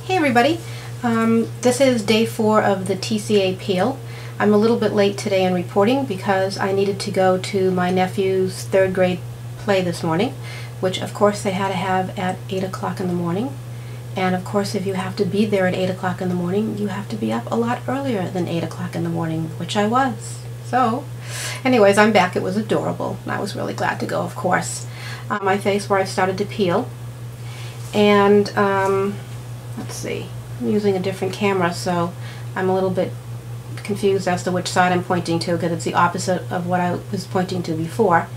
Hey everybody, this is day 4 of the TCA Peel. I'm a little bit late today in reporting because I needed to go to my nephew's 3rd grade play this morning, which of course they had to have at 8 o'clock in the morning. And of course if you have to be there at 8 o'clock in the morning, you have to be up a lot earlier than 8 o'clock in the morning, which I was. So, anyways, I'm back. It was adorable, and I was really glad to go, of course. My face where I started to peel. And, let's see, I'm using a different camera, so I'm a little bit confused as to which side I'm pointing to, because it's the opposite of what I was pointing to before.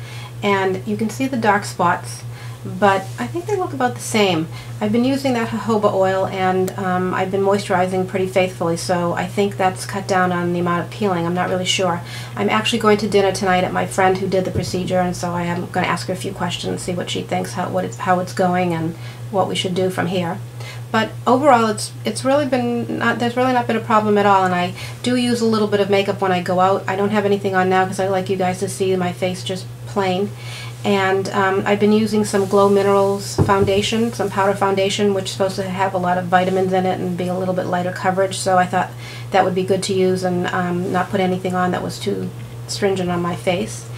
And you can see the dark spots, but I think they look about the same. I've been using that jojoba oil, and I've been moisturizing pretty faithfully, so I think that's cut down on the amount of peeling. I'm not really sure. I'm actually going to dinner tonight at my friend who did the procedure, and so I am going to ask her a few questions, see what she thinks, how it's going, and what we should do from here. But overall, it's really been there's really not been a problem at all, and I do use a little bit of makeup when I go out. I don't have anything on now because I like you guys to see my face just plain. And I've been using some Glow Minerals foundation, some powder foundation, which is supposed to have a lot of vitamins in it and be a little bit lighter coverage, so I thought that would be good to use and not put anything on that was too stringent on my face.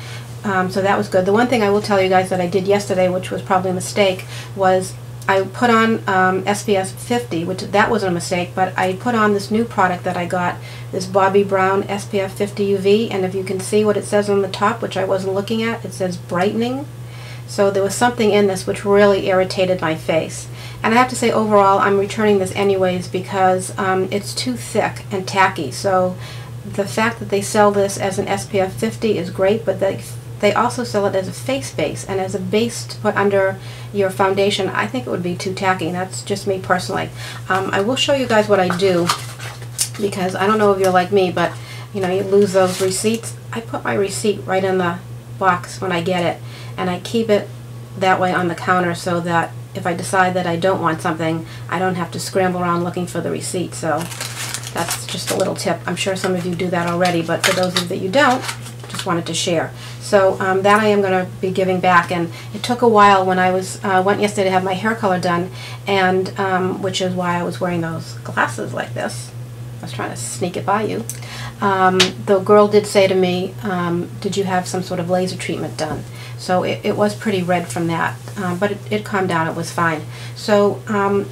So that was good. The one thing I will tell you guys that I did yesterday, which was probably a mistake, was I put on SPF 50, which that wasn't a mistake, but I put on this new product that I got, this Bobbi Brown SPF 50 UV, and if you can see what it says on the top, which I wasn't looking at, it says brightening. So there was something in this which really irritated my face. And I have to say, overall, I'm returning this anyways because it's too thick and tacky. So the fact that they sell this as an SPF 50 is great, but they also sell it as a face base, and as a base to put under your foundation, I think it would be too tacky. That's just me personally. I will show you guys what I do, because I don't know if you're like me, but you know, you lose those receipts. I put my receipt right in the box when I get it, and I keep it that way on the counter so that if I decide that I don't want something, I don't have to scramble around looking for the receipt. So that's just a little tip. I'm sure some of you do that already, but for those of you that you don't, just wanted to share. So that I am going to be giving back, and it took a while when I went yesterday to have my hair color done, and which is why I was wearing those glasses like this. I was trying to sneak it by you. The girl did say to me, did you have some sort of laser treatment done? So it was pretty red from that, but it calmed down. It was fine. So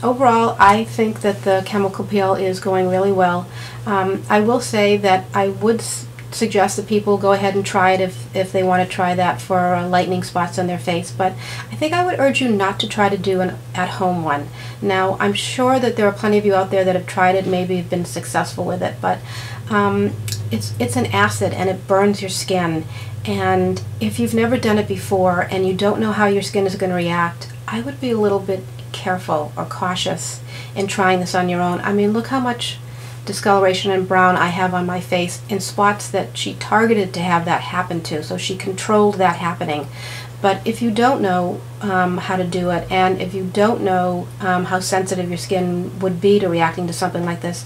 overall, I think that the chemical peel is going really well. I will say that I would suggest that people go ahead and try it if they want to try that for lightening spots on their face, but I think I would urge you not to try to do an at-home one. Now, I'm sure that there are plenty of you out there that have tried it, maybe have been successful with it, but it's an acid and it burns your skin, and if you've never done it before and you don't know how your skin is going to react, I would be a little bit careful or cautious in trying this on your own. I mean, look how much discoloration and brown I have on my face in spots that she targeted to have that happen to, so she controlled that happening. But if you don't know how to do it, and if you don't know how sensitive your skin would be to reacting to something like this,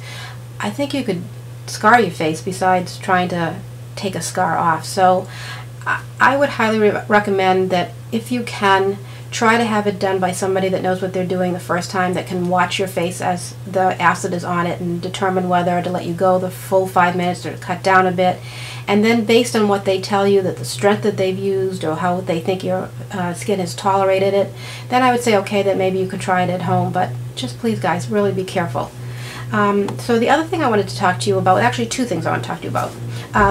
I think you could scar your face besides trying to take a scar off. So I would highly recommend that if you can, try to have it done by somebody that knows what they're doing the first time, that can watch your face as the acid is on it and determine whether to let you go the full 5 minutes or to cut down a bit. And then based on what they tell you, that the strength that they've used or how they think your skin has tolerated it, then I would say, okay, that maybe you could try it at home. But just please, guys, really be careful. So the other thing I wanted to talk to you about, actually 2 things I want to talk to you about.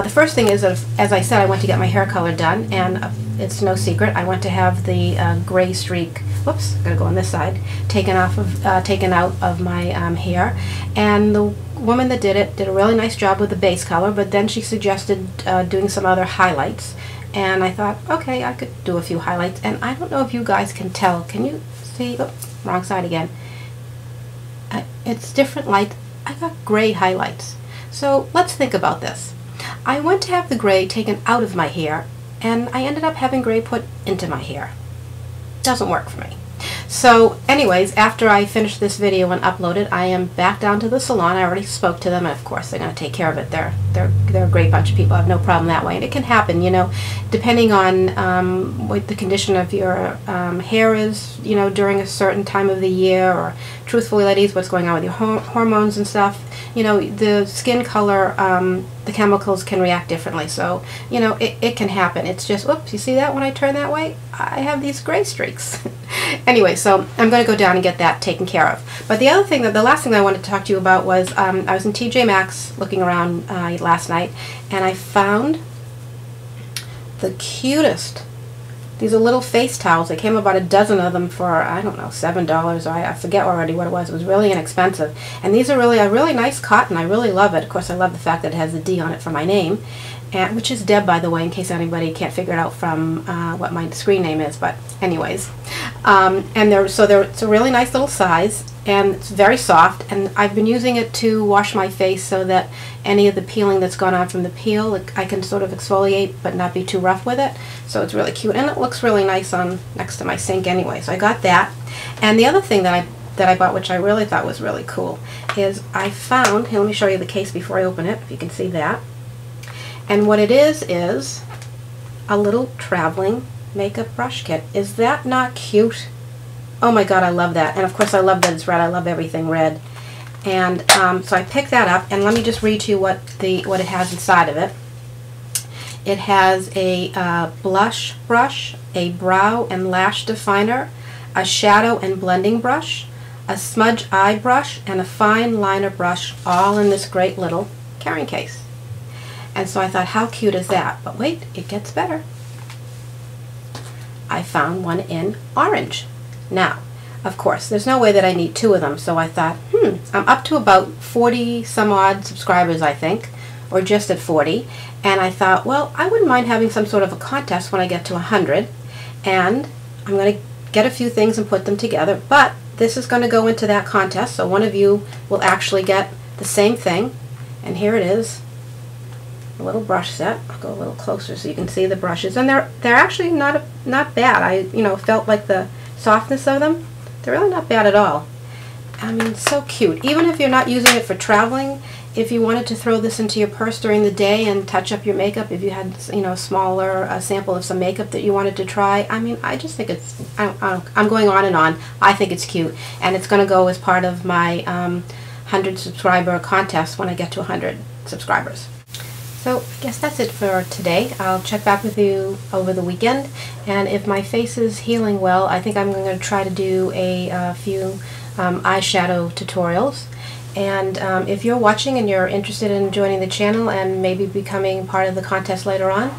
The first thing is that, as I said, I went to get my hair color done, and it's no secret, I went to have the gray streak, whoops, gotta go on this side, taken out of my hair, and the woman that did it did a really nice job with the base color, but then she suggested doing some other highlights, and I thought, okay, I could do a few highlights, and I don't know if you guys can tell. Can you see? Oh, wrong side again. It's different light. I got gray highlights. So let's think about this. I went to have the gray taken out of my hair, and I ended up having gray put into my hair. Doesn't work for me. So anyways, after I finish this video and upload it, I am back down to the salon. I already spoke to them, and of course they're going to take care of it. They're a great bunch of people. I have no problem that way. And it can happen, you know, depending on what the condition of your hair is, you know, during a certain time of the year, or truthfully, ladies, what's going on with your hormones and stuff. You know, the skin color, the chemicals can react differently. So, you know, it can happen. It's just, whoops, you see that when I turn that way? I have these gray streaks. Anyway, so I'm going to go down and get that taken care of. But the other thing, the last thing I wanted to talk to you about was I was in TJ Maxx looking around last night, and I found the cutest. These are little face towels. They came about a dozen of them for, I don't know, $7, or I forget already what it was. It was really inexpensive. And these are really a really nice cotton. I really love it. Of course, I love the fact that it has a D on it for my name, and, which is Deb, by the way, in case anybody can't figure it out from what my screen name is. But anyways, and it's a really nice little size, and it's very soft, and I've been using it to wash my face so that any of the peeling that's gone on from the peel, I can sort of exfoliate but not be too rough with it. So it's really cute, and it looks really nice on next to my sink anyway. So I got that. And the other thing that I bought, which I really thought was really cool, is I found, here, let me show you the case before I open it, if you can see that. And what it is a little traveling makeup brush kit. Is that not cute? Oh my god, I love that. And of course I love that it's red. I love everything red. And so I picked that up, and let me just read to you what it has inside of it. It has a blush brush, a brow and lash definer, a shadow and blending brush, a smudge eye brush, and a fine liner brush, all in this great little carrying case. And so I thought, how cute is that? But wait, it gets better. I found one in orange. Now, of course, there's no way that I need two of them, so I thought, I'm up to about 40 some odd subscribers, I think, or just at 40, and I thought, well, I wouldn't mind having some sort of a contest when I get to 100, and I'm going to get a few things and put them together, but this is going to go into that contest, so one of you will actually get the same thing, and here it is. A little brush set. I'll go a little closer so you can see the brushes, and they're actually not bad. I felt like the softness of them. They're really not bad at all. I mean, so cute. Even if you're not using it for traveling, if you wanted to throw this into your purse during the day and touch up your makeup, if you had a smaller sample of some makeup that you wanted to try, I mean, I just think it's. I'm going on and on. I think it's cute, and it's going to go as part of my 100 subscriber contest when I get to 100 subscribers. So I guess that's it for today. I'll check back with you over the weekend, and if my face is healing well, I think I'm going to try to do a few eyeshadow tutorials. And if you're watching and you're interested in joining the channel and maybe becoming part of the contest later on,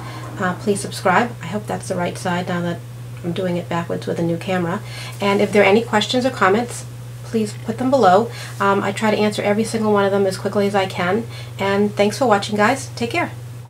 please subscribe. I hope that's the right side now that I'm doing it backwards with a new camera. And if there are any questions or comments, please put them below. I try to answer every single one of them as quickly as I can. And thanks for watching, guys. Take care.